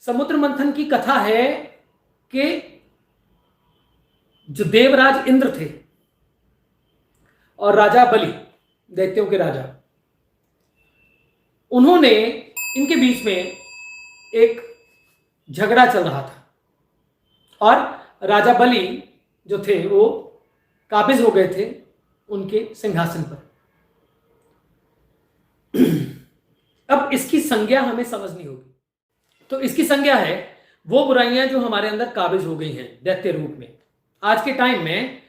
समुद्र मंथन की कथा है कि जो देवराज इंद्र थे और राजा बलि, दैत्यों के राजा, उन्होंने, इनके बीच में एक झगड़ा चल रहा था और राजा बलि जो थे वो काबिज हो गए थे उनके सिंहासन पर। अब इसकी संज्ञा हमें समझनी होगी। तो इसकी संज्ञा है वो बुराइयां जो हमारे अंदर काबिज हो गई हैं दैत्य रूप में। आज के टाइम में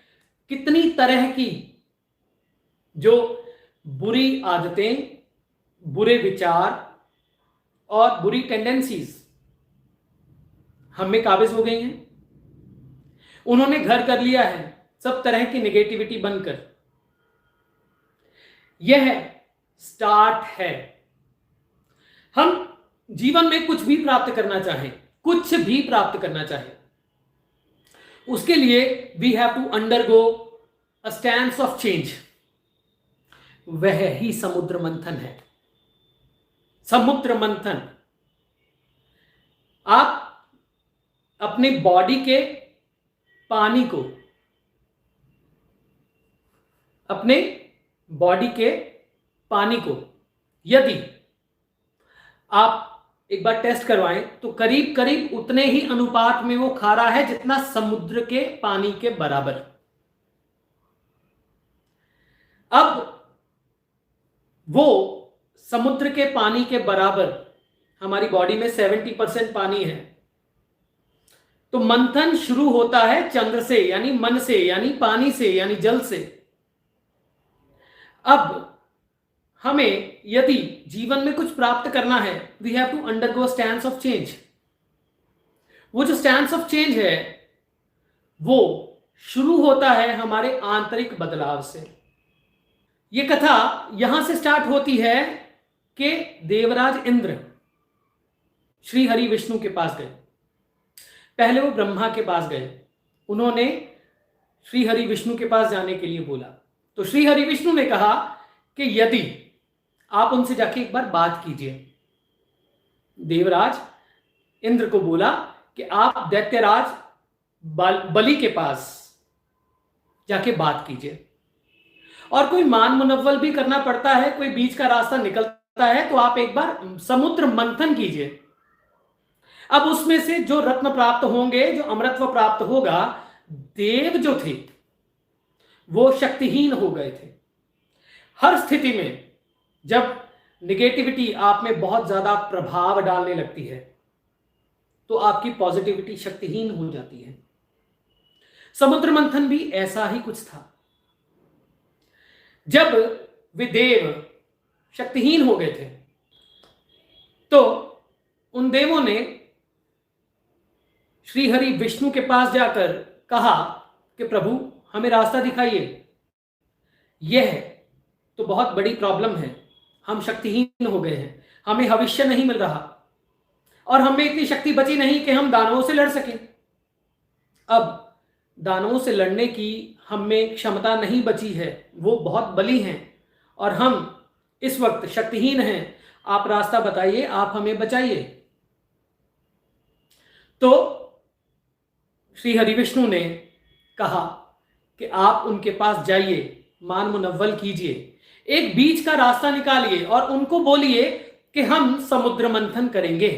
कितनी तरह की जो बुरी आदतें, बुरे विचार और बुरी टेंडेंसीज हम में काबिज हो गई हैं। उन्होंने घर कर लिया है सब तरह की नेगेटिविटी बनकर। यह स्टार्ट है। हम जीवन में कुछ भी प्राप्त करना चाहें, कुछ भी प्राप्त करना चाहें, उसके लिए we have to undergo a stance of change. वह ही समुद्र मंथन है। समुद्र मंथन, आप अपने बॉडी के पानी को, अपने बॉडी के पानी को यदि आप एक बार टेस्ट करवाएं तो करीब करीब उतने ही अनुपात में वो खारा है जितना समुद्र के पानी के बराबर। अब वो समुद्र के पानी के बराबर हमारी बॉडी में 70% पानी है। तो मंथन शुरू होता है चंद्र से, यानी मन से, यानी पानी से, यानी जल से। अब हमें यदि जीवन में कुछ प्राप्त करना है, we have to undergo stance of change. वो जो स्टैंस ऑफ चेंज है वो शुरू होता है हमारे आंतरिक बदलाव से। ये कथा यहां से स्टार्ट होती है कि देवराज इंद्र श्री हरि विष्णु के पास गए। पहले वो ब्रह्मा के पास गए, उन्होंने श्री हरि विष्णु के पास जाने के लिए बोला। तो श्री हरि विष्णु ने कहा कि यदि आप उनसे जाके एक बार बात कीजिए। देवराज इंद्र को बोला कि आप दैत्यराज बलि के पास जाके बात कीजिए, और कोई मान मुनव्वल भी करना पड़ता है, कोई बीच का रास्ता निकलता है, तो आप एक बार समुद्र मंथन कीजिए। अब उसमें से जो रत्न प्राप्त होंगे, जो अमृतत्व प्राप्त होगा, देव जो थे वो शक्तिहीन हो गए थे। हर स्थिति में जब निगेटिविटी आप में बहुत ज्यादा प्रभाव डालने लगती है तो आपकी पॉजिटिविटी शक्तिहीन हो जाती है। समुद्र मंथन भी ऐसा ही कुछ था। जब वे देव शक्तिहीन हो गए थे तो उन देवों ने श्री हरि विष्णु के पास जाकर कहा कि प्रभु हमें रास्ता दिखाइए। यह तो बहुत बड़ी प्रॉब्लम है, हम शक्तिहीन हो गए हैं, हमें भविष्य नहीं मिल रहा और हमें इतनी शक्ति बची नहीं कि हम दानवों से लड़ सकें। अब दानवों से लड़ने की हमें क्षमता नहीं बची है, वो बहुत बली हैं और हम इस वक्त शक्तिहीन हैं। आप रास्ता बताइए, आप हमें बचाइए। तो श्री हरि विष्णु ने कहा कि आप उनके पास जाइए, मान मुनव्वल कीजिए, एक बीच का रास्ता निकालिए और उनको बोलिए कि हम समुद्र मंथन करेंगे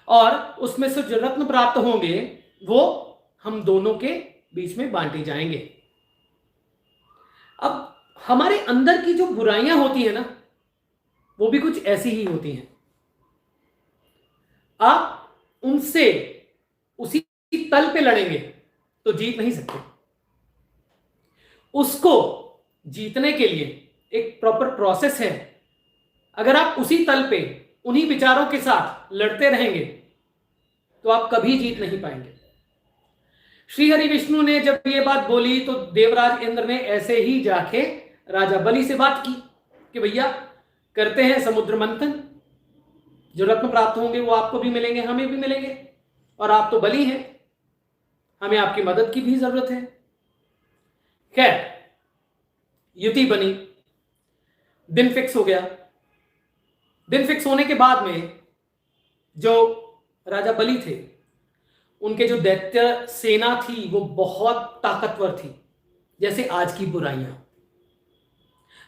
और उसमें से जो रत्न प्राप्त होंगे वो हम दोनों के बीच में बांटे जाएंगे। अब हमारे अंदर की जो बुराइयां होती है ना, वो भी कुछ ऐसी ही होती हैं। आप उनसे उसी तल पे लड़ेंगे तो जीत नहीं सकते। उसको जीतने के लिए एक प्रॉपर प्रोसेस है। अगर आप उसी तल पे उन्हीं विचारों के साथ लड़ते रहेंगे तो आप कभी जीत नहीं पाएंगे। श्री हरि विष्णु ने जब ये बात बोली तो देवराज इंद्र ने ऐसे ही जाके राजा बलि से बात की कि भैया करते हैं समुद्र मंथन, जो रत्न प्राप्त होंगे वो आपको भी मिलेंगे, हमें भी मिलेंगे, और आप तो बलि हैं, हमें आपकी मदद की भी जरूरत है। खैर युति बनी, दिन फिक्स हो गया। दिन फिक्स होने के बाद में जो राजा बलि थे, उनके जो दैत्य सेना थी वो बहुत ताकतवर थी। जैसे आज की बुराइयां,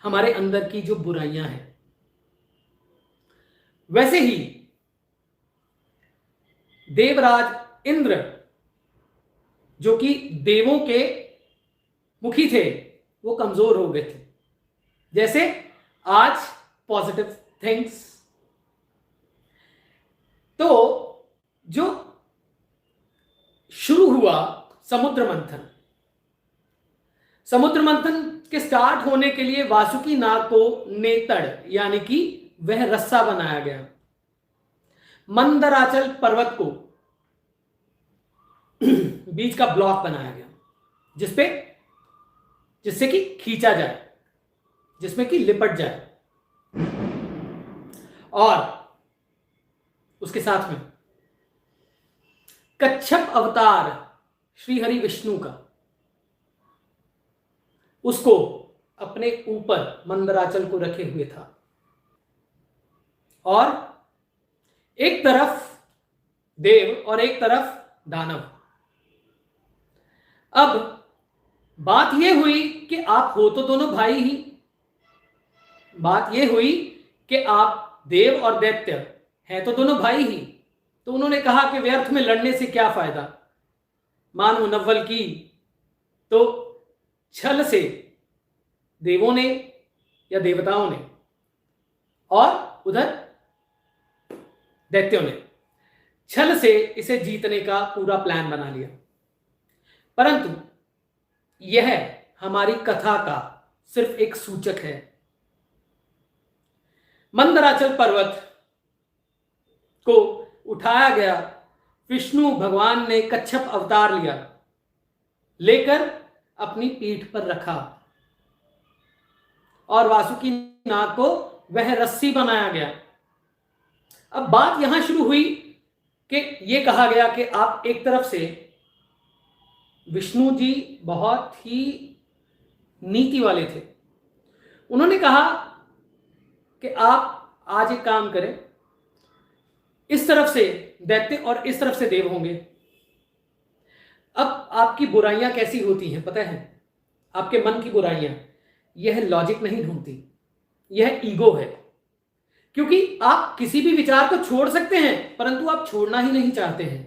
हमारे अंदर की जो बुराइयां हैं, वैसे ही देवराज इंद्र जो कि देवों के मुखी थे, वो कमजोर हो गए थे। जैसे आज पॉजिटिव थिंग्स। तो जो शुरू हुआ समुद्र मंथन, समुद्र मंथन के स्टार्ट होने के लिए वासुकी नाग को नेतड़ यानी कि वह रस्सा बनाया गया। मंदराचल पर्वत को बीच का ब्लॉक बनाया गया, जिससे कि खींचा जाए, जिसमें कि लिपट जाए। और उसके साथ में कच्छप अवतार श्री हरि विष्णु का, उसको अपने ऊपर मंदराचल को रखे हुए था। और एक तरफ देव और एक तरफ दानव। अब बात यह हुई कि आप हो तो दोनों भाई ही। बात यह हुई कि आप देव और दैत्य हैं तो दोनों भाई ही। तो उन्होंने कहा कि व्यर्थ में लड़ने से क्या फायदा। मान मुनव्वल की तो छल से देवों ने या देवताओं ने, और उधर दैत्यों ने छल से इसे जीतने का पूरा प्लान बना लिया। परंतु यह हमारी कथा का सिर्फ एक सूचक है। मंदराचल पर्वत को उठाया गया, विष्णु भगवान ने कच्छप अवतार लिया, लेकर अपनी पीठ पर रखा और वासुकी नाग को वह रस्सी बनाया गया। अब बात यहां शुरू हुई कि यह कहा गया कि आप एक तरफ से, विष्णु जी बहुत ही नीति वाले थे। उन्होंने कहा कि आप आज एक काम करें, इस तरफ से दैत्य और इस तरफ से देव होंगे। अब आपकी बुराइयां कैसी होती हैं पता है? आपके मन की बुराइयां, यह लॉजिक नहीं ढूंढती, यह ईगो है। क्योंकि आप किसी भी विचार को छोड़ सकते हैं, परंतु आप छोड़ना ही नहीं चाहते हैं।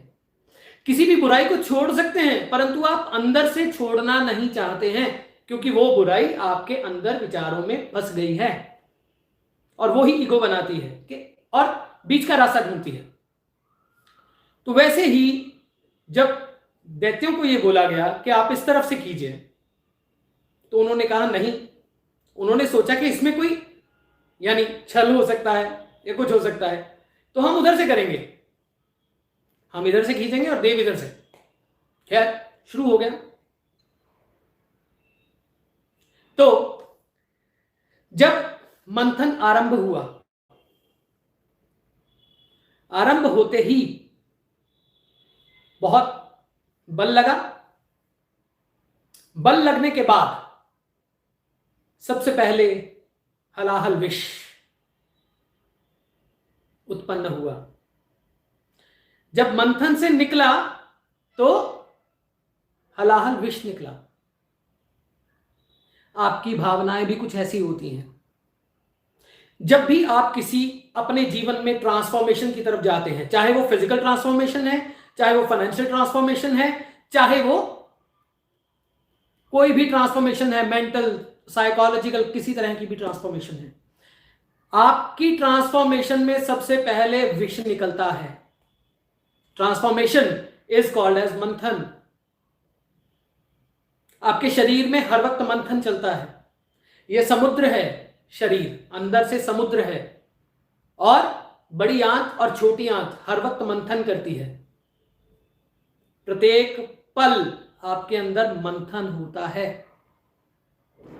किसी भी बुराई को छोड़ सकते हैं, परंतु आप अंदर से छोड़ना नहीं चाहते हैं, क्योंकि वो बुराई आपके अंदर विचारों में फंस गई है और वो ही ईगो बनाती है कि और बीच का रास्ता ढूंढती है। तो वैसे ही जब दैत्यों को यह बोला गया कि आप इस तरफ से कीजिए, तो उन्होंने कहा नहीं। उन्होंने सोचा कि इसमें कोई यानी छल हो सकता है या कुछ हो सकता है, तो हम उधर से करेंगे, हम इधर से खींचेंगे और देव इधर से। खैर शुरू हो गया। तो जब मंथन आरंभ हुआ, आरंभ होते ही बहुत बल लगा। बल लगने के बाद सबसे पहले हलाहल विष उत्पन्न हुआ। जब मंथन से निकला तो हलाहल विष निकला। आपकी भावनाएं भी कुछ ऐसी होती हैं। जब भी आप किसी अपने जीवन में ट्रांसफॉर्मेशन की तरफ जाते हैं, चाहे वो फिजिकल ट्रांसफॉर्मेशन है, चाहे वो फाइनेंशियल ट्रांसफॉर्मेशन है, चाहे वो कोई भी ट्रांसफॉर्मेशन है, मेंटल, साइकोलॉजिकल, किसी तरह की भी ट्रांसफॉर्मेशन है, आपकी ट्रांसफॉर्मेशन में सबसे पहले विष निकलता है। ट्रांसफॉर्मेशन इज कॉल्ड एज मंथन। आपके शरीर में हर वक्त मंथन चलता है। यह समुद्र है, शरीर अंदर से समुद्र है, और बड़ी आंत और छोटी आंत हर वक्त मंथन करती है। प्रत्येक पल आपके अंदर मंथन होता है।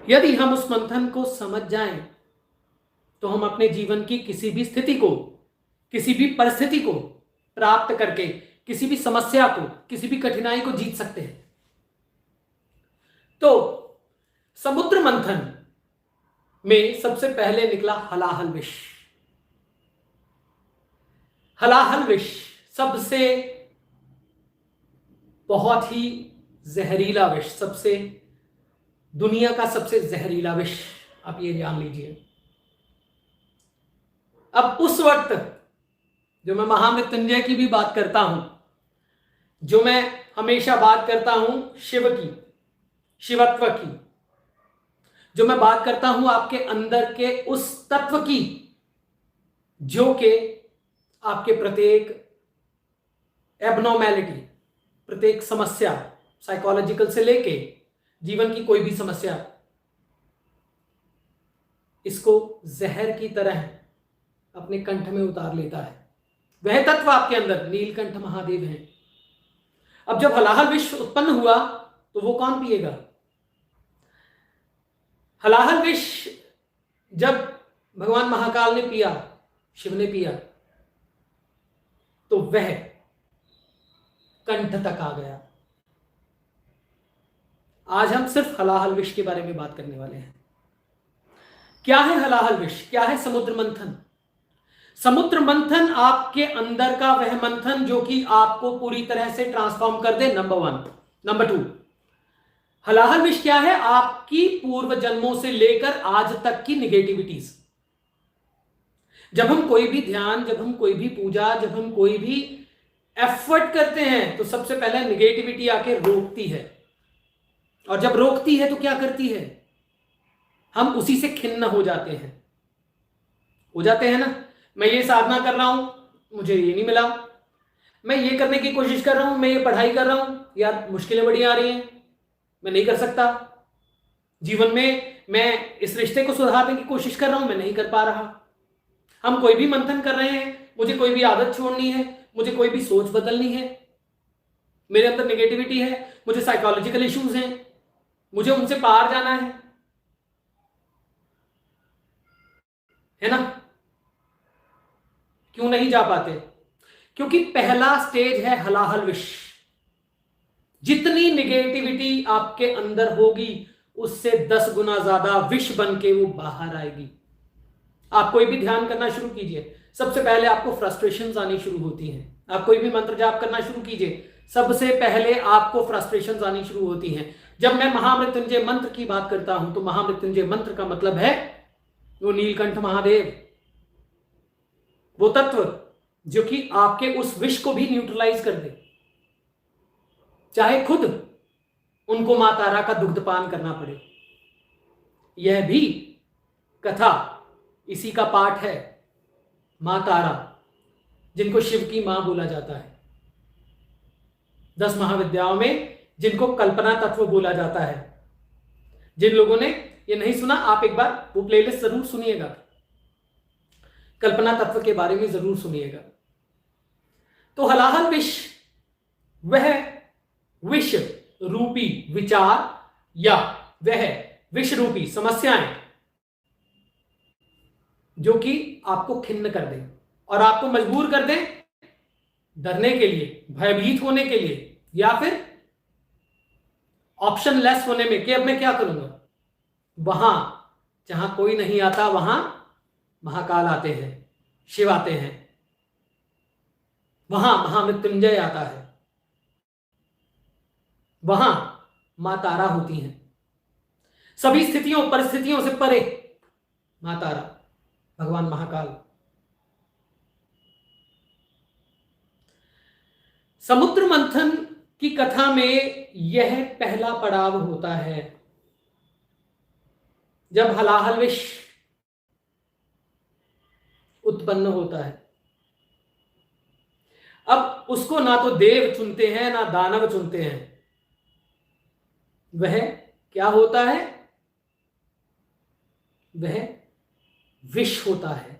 यदि हम उस मंथन को समझ जाएं, तो हम अपने जीवन की किसी भी स्थिति को, किसी भी परिस्थिति को प्राप्त करके, किसी भी समस्या को, किसी भी कठिनाई को जीत सकते हैं। तो समुद्र मंथन में सबसे पहले निकला हलाहल विष। हलाहल विष सबसे बहुत ही जहरीला विष, सबसे दुनिया का सबसे जहरीला विष, आप ये जान लीजिए। अब उस वक्त जो मैं महामृत्युंजय की भी बात करता हूं, जो मैं हमेशा बात करता हूं शिव की, शिवत्व की, जो मैं बात करता हूं आपके अंदर के उस तत्व की जो कि आपके प्रत्येक एबनॉर्मेलिटी, प्रत्येक समस्या, साइकोलॉजिकल से लेके जीवन की कोई भी समस्या, इसको जहर की तरह अपने कंठ में उतार लेता है। वह तत्व आपके अंदर नीलकंठ महादेव हैं। अब जब हलाहल विष उत्पन्न हुआ तो वो कौन पिएगा? हलाहल विष जब भगवान महाकाल ने पिया, शिव ने पिया, तो वह कंठ तक आ गया। आज हम सिर्फ हलाहल विष के बारे में बात करने वाले हैं। क्या है हलाहल विष? क्या है समुद्र मंथन? समुद्र मंथन आपके अंदर का वह मंथन जो कि आपको पूरी तरह से ट्रांसफॉर्म कर दे, नंबर 1। नंबर 2, हलाहल विष क्या है? आपकी पूर्व जन्मों से लेकर आज तक की निगेटिविटीज। जब हम कोई भी ध्यान, जब हम कोई भी पूजा, जब हम कोई भी एफर्ट करते हैं तो सबसे पहले निगेटिविटी आके रोकती है, और जब रोकती है तो क्या करती है? हम उसी से खिन्न हो जाते हैं ना। मैं ये साधना कर रहा हूं, मुझे ये नहीं मिला, मैं ये करने की कोशिश कर रहा हूं, मैं ये पढ़ाई कर रहा हूं, यार मुश्किलें बड़ी आ रही हैं, मैं नहीं कर सकता। जीवन में मैं इस रिश्ते को सुधारने की कोशिश कर रहा हूं, मैं नहीं कर पा रहा। हम कोई भी मंथन कर रहे हैं, मुझे कोई भी आदत छोड़नी है, मुझे कोई भी सोच बदलनी है, मेरे अंदर नेगेटिविटी है, मुझे साइकोलॉजिकल इश्यूज हैं, मुझे उनसे पार जाना है ना। क्यों नहीं जा पाते? क्योंकि पहला स्टेज है हलाहल विष। जितनी निगेटिविटी आपके अंदर होगी उससे 10 गुना ज्यादा विष बन के वो बाहर आएगी। आप कोई भी ध्यान करना शुरू कीजिए, सबसे पहले आपको फ्रस्ट्रेशंस आनी शुरू होती हैं। आप कोई भी मंत्र जाप करना शुरू कीजिए, सबसे पहले आपको फ्रस्ट्रेशंस आनी शुरू होती हैं। जब मैं महामृत्युंजय मंत्र की बात करता हूं तो महामृत्युंजय मंत्र का मतलब है वो नीलकंठ महादेव, वो तत्व जो कि आपके उस विष को भी न्यूट्रलाइज कर दे, चाहे खुद उनको मां तारा का दुग्धपान करना पड़े। यह भी कथा इसी का पाठ है। मां तारा, जिनको शिव की मां बोला जाता है, 10 महाविद्याओं में जिनको कल्पना तत्व बोला जाता है। जिन लोगों ने ये नहीं सुना, आप एक बार वो प्लेलिस्ट जरूर सुनिएगा, कल्पना तत्व के बारे में जरूर सुनिएगा। तो हलाहल विष वह विष रूपी विचार या वह विष रूपी समस्याएं जो कि आपको खिन्न कर दें और आपको मजबूर कर दें डरने के लिए, भयभीत होने के लिए, या फिर ऑप्शन लेस होने में कि अब मैं क्या करूंगा। वहां जहां कोई नहीं आता वहां महाकाल आते हैं, शिव आते हैं, वहां महामृत्युंजय आता है, वहां मां तारा होती हैं। सभी स्थितियों परिस्थितियों से परे मां तारा, भगवान महाकाल। समुद्र मंथन की कथा में यह पहला पड़ाव होता है, जब हलाहल विष उत्पन्न होता है। अब उसको ना तो देव चुनते हैं ना दानव चुनते हैं, वह क्या होता है? वह विष होता है,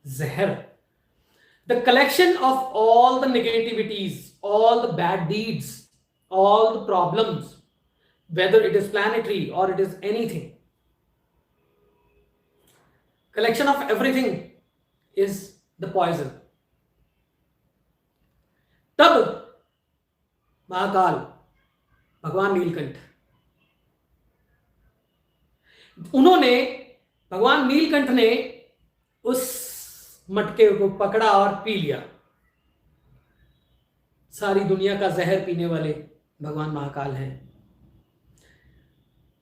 जहर। The collection of all the negativities, all the bad deeds, all the problems, whether it is planetary or it is anything, collection of everything is the poison. तब महाकाल भगवान नीलकंठ, उन्होंने, भगवान नीलकंठ ने उस मटके को पकड़ा और पी लिया। सारी दुनिया का जहर पीने वाले भगवान महाकाल हैं।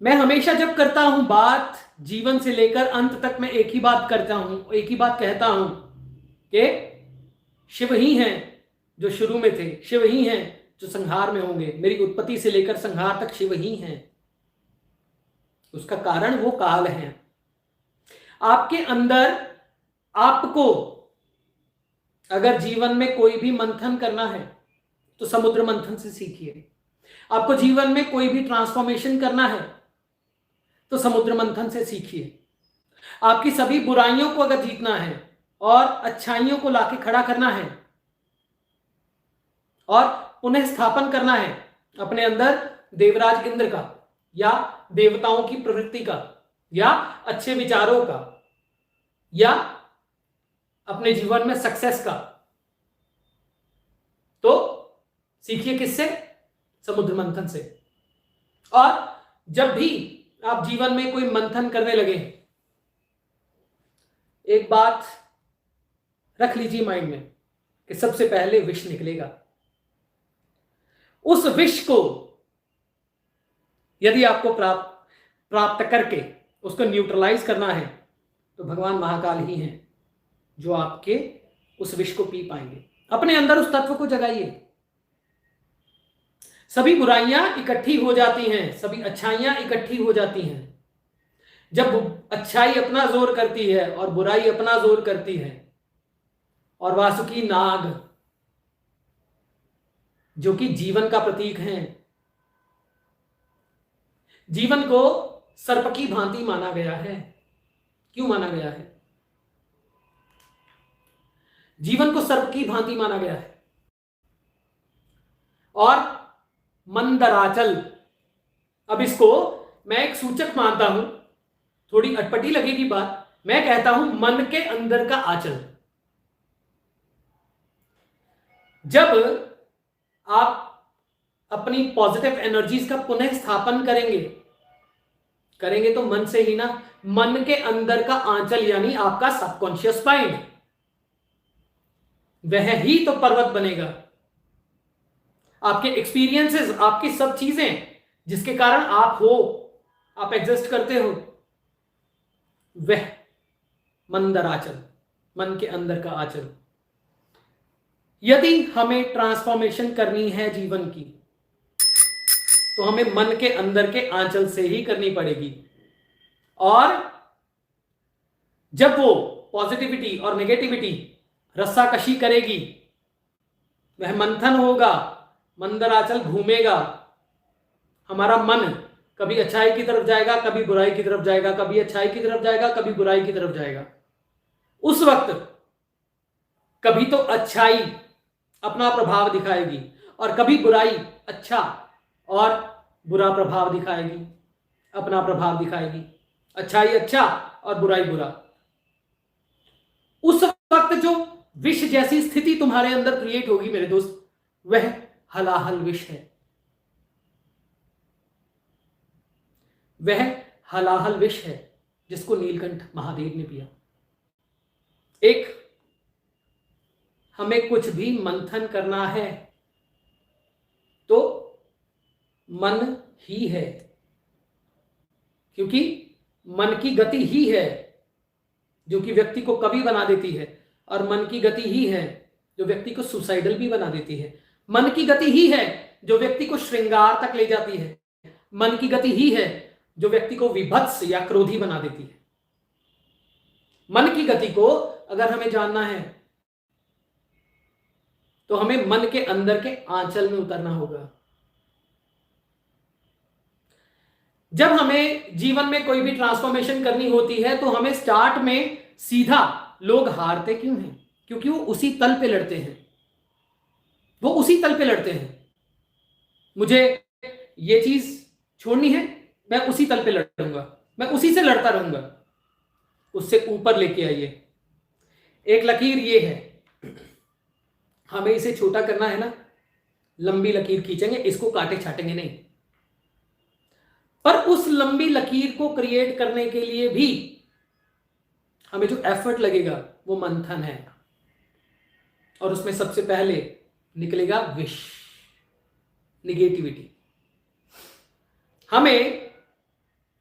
मैं हमेशा जब करता हूं बात, जीवन से लेकर अंत तक मैं एक ही बात करता हूं, एक ही बात कहता हूं कि शिव ही हैं जो शुरू में थे, शिव ही हैं जो संहार में होंगे। मेरी उत्पत्ति से लेकर संहार तक शिव ही हैं। उसका कारण वो काल है। आपके अंदर आपको अगर जीवन में कोई भी मंथन करना है तो समुद्र मंथन से सीखिए। आपको जीवन में कोई भी ट्रांसफॉर्मेशन करना है तो समुद्र मंथन से सीखिए। आपकी सभी बुराइयों को अगर जीतना है और अच्छाइयों को लाके खड़ा करना है और पुनः स्थापन करना है अपने अंदर देवराज इंद्र का या देवताओं की प्रवृत्ति का या अच्छे विचारों का या अपने जीवन में सक्सेस का, तो सीखिए किससे? समुद्र मंथन से। और जब भी आप जीवन में कोई मंथन करने लगे, एक बात रख लीजिए माइंड में कि सबसे पहले विष निकलेगा। उस विष को यदि आपको प्राप्त करके उसको न्यूट्रलाइज करना है तो भगवान महाकाल ही हैं जो आपके उस विष को पी पाएंगे। अपने अंदर उस तत्व को जगाइए। सभी बुराइयां इकट्ठी हो जाती हैं, सभी अच्छाइयां इकट्ठी हो जाती हैं। जब अच्छाई अपना जोर करती है और बुराई अपना जोर करती है, और वासुकी नाग जो कि जीवन का प्रतीक हैं, जीवन को सर्प की भांति माना गया है। क्यों माना गया है? जीवन को सर्प की भांति माना गया है। और मंदराचल, अब इसको मैं एक सूचक मानता हूं, थोड़ी अटपटी लगेगी बात, मैं कहता हूं मन के अंदर का आंचल। जब आप अपनी पॉजिटिव एनर्जीज का पुनः स्थापन करेंगे तो मन से ही ना, मन के अंदर का आंचल यानी आपका सबकॉन्शियस माइंड, वह ही तो पर्वत बनेगा। आपके एक्सपीरियंसेस, आपकी सब चीजें जिसके कारण आप हो, आप एग्जिस्ट करते हो, वह मंदराचल, मन के अंदर का आंचल। यदि हमें ट्रांसफॉर्मेशन करनी है जीवन की तो हमें मन के अंदर के आंचल से ही करनी पड़ेगी। और जब वो पॉजिटिविटी और नेगेटिविटी रस्साकशी करेगी, वह मंथन होगा, मंदराचल घूमेगा, हमारा मन कभी अच्छाई की तरफ जाएगा, कभी बुराई की तरफ जाएगा, कभी अच्छाई की तरफ जाएगा, कभी बुराई की तरफ जाएगा। उस वक्त कभी तो अच्छाई अपना प्रभाव दिखाएगी और कभी बुराई अच्छा और बुरा प्रभाव दिखाएगी, अपना प्रभाव दिखाएगी। अच्छाई अच्छा और बुराई बुरा। उस वक्त जो विष जैसी स्थिति तुम्हारे अंदर क्रिएट होगी मेरे दोस्त, वह हलाहल विष है। वह हलाहल विष है जिसको नीलकंठ महादेव ने पिया। एक हमें कुछ भी मंथन करना है तो मन ही है, क्योंकि मन की गति ही है जो कि व्यक्ति को कवि बना देती है, और मन की गति ही है जो व्यक्ति को सुसाइडल भी बना देती है। मन की गति ही है जो व्यक्ति को श्रृंगार तक ले जाती है। मन की गति ही है जो व्यक्ति को विभत्स या क्रोधी बना देती है। मन की गति को अगर हमें जानना है तो हमें मन के अंदर के आंचल में उतरना होगा। जब हमें जीवन में कोई भी ट्रांसफॉर्मेशन करनी होती है तो हमें स्टार्ट में सीधा, लोग हारते क्यों हैं? क्योंकि वो उसी तल पे लड़ते हैं, वो उसी तल पे लड़ते हैं। मुझे ये चीज छोड़नी है, मैं उसी तल पे लड़ूंगा, मैं उसी से लड़ता रहूंगा। उससे ऊपर लेके आइए। एक लकीर ये है, हमें इसे छोटा करना है ना, लंबी लकीर खींचेंगे, इसको काटे छाटेंगे नहीं। पर उस लंबी लकीर को क्रिएट करने के लिए भी हमें जो एफर्ट लगेगा वो मंथन है, और उसमें सबसे पहले निकलेगा विष, निगेटिविटी। हमें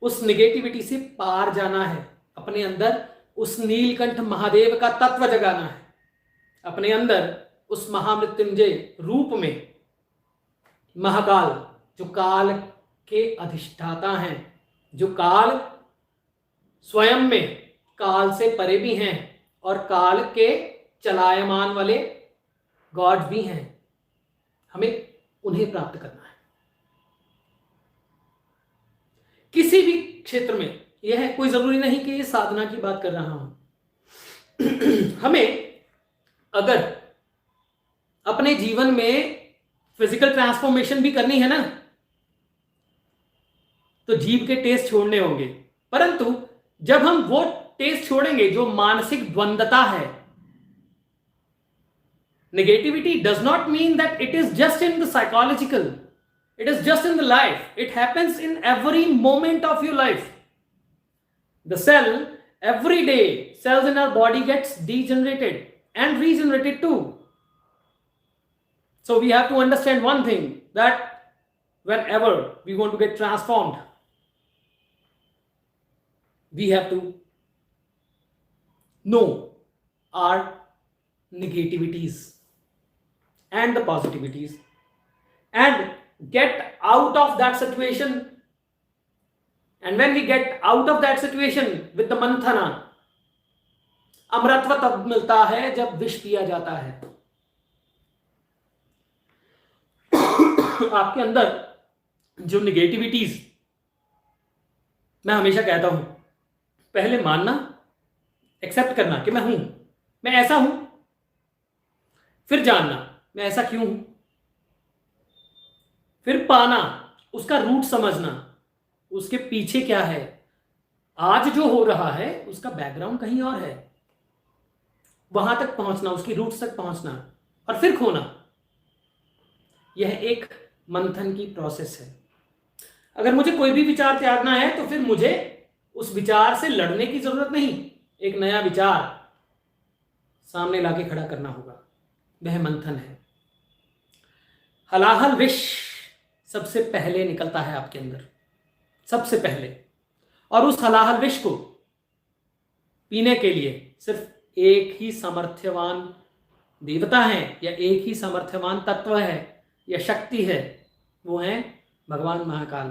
उस निगेटिविटी से पार जाना है, अपने अंदर उस नीलकंठ महादेव का तत्व जगाना है, अपने अंदर उस महामृत्युंजय रूप में महाकाल, जो काल के अधिष्ठाता हैं, जो काल स्वयं में काल से परे भी हैं और काल के चलायमान वाले गॉड भी हैं, हमें उन्हें प्राप्त करना है। किसी भी क्षेत्र में, यह कोई जरूरी नहीं कि ये साधना की बात कर रहा हूं हमें अगर अपने जीवन में फिजिकल ट्रांसफॉर्मेशन भी करनी है ना, तो जीभ के टेस्ट छोड़ने होंगे। परंतु जब हम वो टेस्ट छोड़ेंगे जो मानसिक द्वंद्वता है, negativity does not mean that it is just in the psychological, it is just in the life, it happens in every moment of your life. The cell, every day cells in our body gets degenerated and regenerated too. So we have to understand one thing, that whenever we want to get transformed, we have to know our negativities and the positivities and get out of that situation. And when we get out of that situation with the manthana, अमृतत्व तब मिलता है जब विष पिया जाता है। आपके अंदर जो निगेटिविटीज, मैं हमेशा कहता हूं, पहले मानना, एक्सेप्ट करना कि मैं हूं, मैं ऐसा हूं, फिर जानना मैं ऐसा क्यों हूं, फिर पाना, उसका रूट समझना, उसके पीछे क्या है, आज जो हो रहा है उसका बैकग्राउंड कहीं और है, वहां तक पहुंचना, उसकी रूट्स तक पहुंचना, और फिर खोना। यह एक मंथन की प्रोसेस है। अगर मुझे कोई भी विचार त्यागना है तो फिर मुझे उस विचार से लड़ने की जरूरत नहीं, एक नया विचार सामने लाके खड़ा करना होगा, वह मंथन है। हलाहल विष सबसे पहले निकलता है आपके अंदर, सबसे पहले, और उस हलाहल विष को पीने के लिए सिर्फ एक ही सामर्थ्यवान देवता है, या एक ही सामर्थ्यवान तत्व है या शक्ति है, वो है भगवान महाकाल।